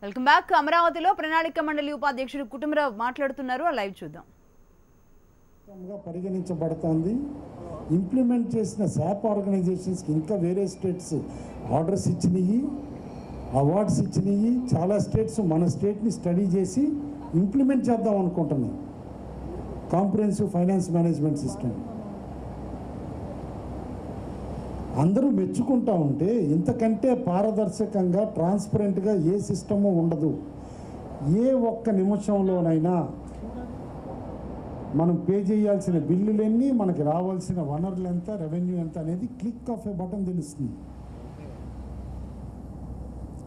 Welcome back. అమరావతిలో ప్రణాళిక మండలి ఉపాధ్యక్షుడు కుటుంబరావు మాట్లాడుతున్నారు. లైవ్ చూద్దాం. పరిగణించబడుతోంది. ఇంప్లిమెంట్ చేసిన శాప్ ఆర్గనైజేషన్స్కి ఇంకా వేరే స్టేట్స్ ఆర్డర్స్ ఇచ్చినాయి, అవార్డ్స్ ఇచ్చినాయి. చాలా స్టేట్స్ మన స్టేట్ని స్టడీ చేసి ఇంప్లిమెంట్ చేద్దాం అనుకుంటున్నాయి. కాంప్రహెన్సివ్ ఫైనాన్స్ మేనేజ్మెంట్ సిస్టమ్ అందరూ మెచ్చుకుంటా ఉంటే ఇంతకంటే పారదర్శకంగా ట్రాన్స్పరెంట్గా ఏ సిస్టము ఉండదు. ఏ ఒక్క నిమిషంలోనైనా మనం పే చేయాల్సిన బిల్లులన్నీ, మనకి రావాల్సిన వనరులు ఎంత, రెవెన్యూ ఎంత అనేది క్లిక్ ఆఫ్ ఏ బటన్ తెలుస్తుంది.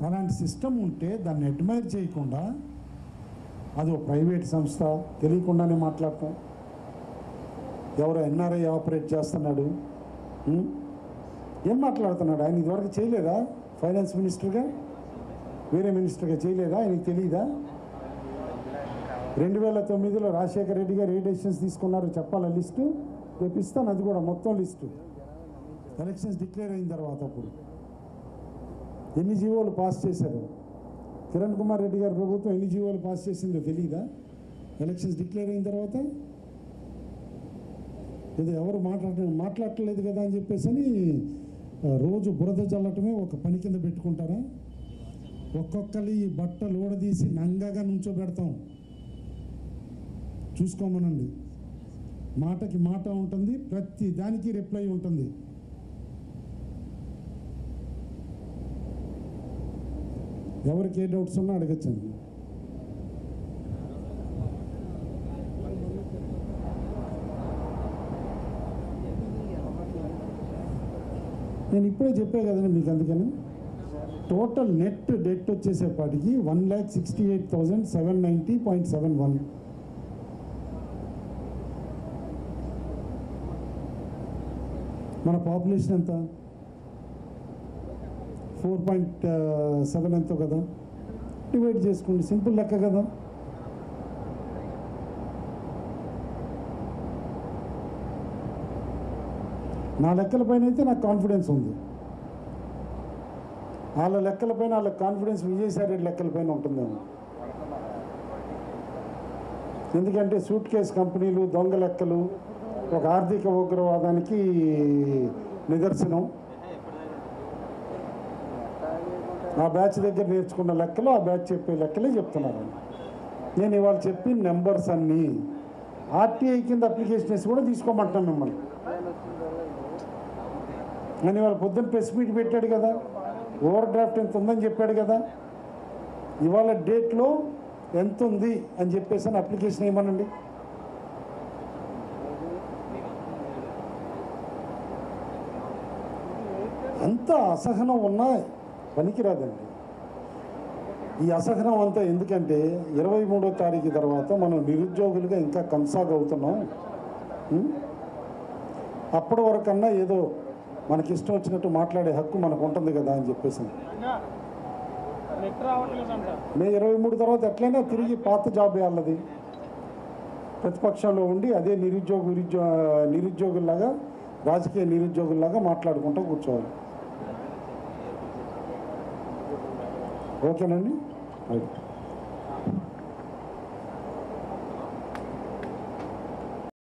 అలాంటి సిస్టమ్ ఉంటే దాన్ని అడ్మైర్ చేయకుండా అది ప్రైవేట్ సంస్థ తెలియకుండానే మాట్లాడటం, ఎవరో ఎన్ఆర్ఐ ఆపరేట్ చేస్తున్నాడు, ఏం మాట్లాడుతున్నాడు ఆయన? ఇదివరకు చేయలేదా? ఫైనాన్స్ మినిస్టర్గా వేరే మినిస్టర్గా చేయలేదా? ఆయనకి తెలియదా? 2009లో రాజశేఖర రెడ్డి గారు ఏ డెసిషన్స్ తీసుకున్నారో చెప్పాలా? లిస్టు తెప్పిస్తాను, అది కూడా మొత్తం లిస్టు. ఎలక్షన్స్ డిక్లేర్ అయిన తర్వాత అప్పుడు ఎన్ని జీవోలు పాస్ చేశారు? కిరణ్ కుమార్ రెడ్డి గారి ప్రభుత్వం ఎన్ని జీవోలు పాస్ చేసిందో తెలియదా? ఎలక్షన్స్ డిక్లేర్ అయిన తర్వాత ఏదో ఎవరు మాట్లాడలేదు కదా అని చెప్పేసి అని రోజు బురద చల్లటమే ఒక పని కింద పెట్టుకుంటారా? ఒక్కొక్కరి బట్టలు ఊడదీసి నంగగా నుంచోబెడతాం. చూసుకోమనండి. మాటకి మాట ఉంటుంది, ప్రతి దానికి రిప్లై ఉంటుంది. ఎవరికి ఏ డౌట్స్ ఉన్నా అడగచ్చండి. నేను ఇప్పుడే చెప్పే కదండి మీకు. అందుకని టోటల్ నెట్ డెట్ వచ్చేసేపాటికి 1,68,790.71. మన పాపులేషన్ ఎంత? 4.7 ఎంతో కదా. డివైడ్ చేసుకోండి, సింపుల్ లెక్క కదా. నా లెక్కలపైన అయితే నాకు కాన్ఫిడెన్స్ ఉంది. వాళ్ళ లెక్కలపైన వాళ్ళకి కాన్ఫిడెన్స్ విజయసాయి రెడ్డి లెక్కలపైన ఉంటుందేమో. ఎందుకంటే సూట్ కేస్ కంపెనీలు, దొంగ లెక్కలు ఒక ఆర్థిక ఉగ్రవాదానికి నిదర్శనం. ఆ బ్యాచ్ దగ్గర నేర్చుకున్న లెక్కలు ఆ బ్యాచ్ చెప్పే లెక్కలే చెప్తున్నారు. నేను ఇవాళ చెప్పిన నెంబర్స్ అన్నీ ఆర్టీఐ కింద అప్లికేషన్స్ కూడా తీసుకోమంటున్నాను మిమ్మల్ని. అని ఇవాళ పొద్దున్న ప్రెస్ మీట్ పెట్టాడు కదా, ఓవర్ డ్రాఫ్ట్ ఎంత ఉందని చెప్పాడు కదా. ఇవాళ డేట్లో ఎంత ఉంది అని చెప్పేసి అని అప్లికేషన్ ఇవ్వమనండి. అంత అసహనం ఉన్నా పనికిరాదండి. ఈ అసహనం అంతా ఎందుకంటే 23వ తారీఖు తర్వాత మనం నిరుద్యోగులుగా ఇంకా కొనసాగవుతున్నాం. అప్పటి వరకన్నా ఏదో మనకి ఇష్టం వచ్చినట్టు మాట్లాడే హక్కు మనకు ఉంటుంది కదా అని చెప్పేసి. మే 23 తర్వాత ఎట్లయినా తిరిగి పాత జాబ్ వాళ్ళది ప్రతిపక్షంలో ఉండి అదే నిరుద్యోగుల్లాగా, రాజకీయ నిరుద్యోగుల్లాగా మాట్లాడుకుంటూ కూర్చోవాలి. ఓకేనండి.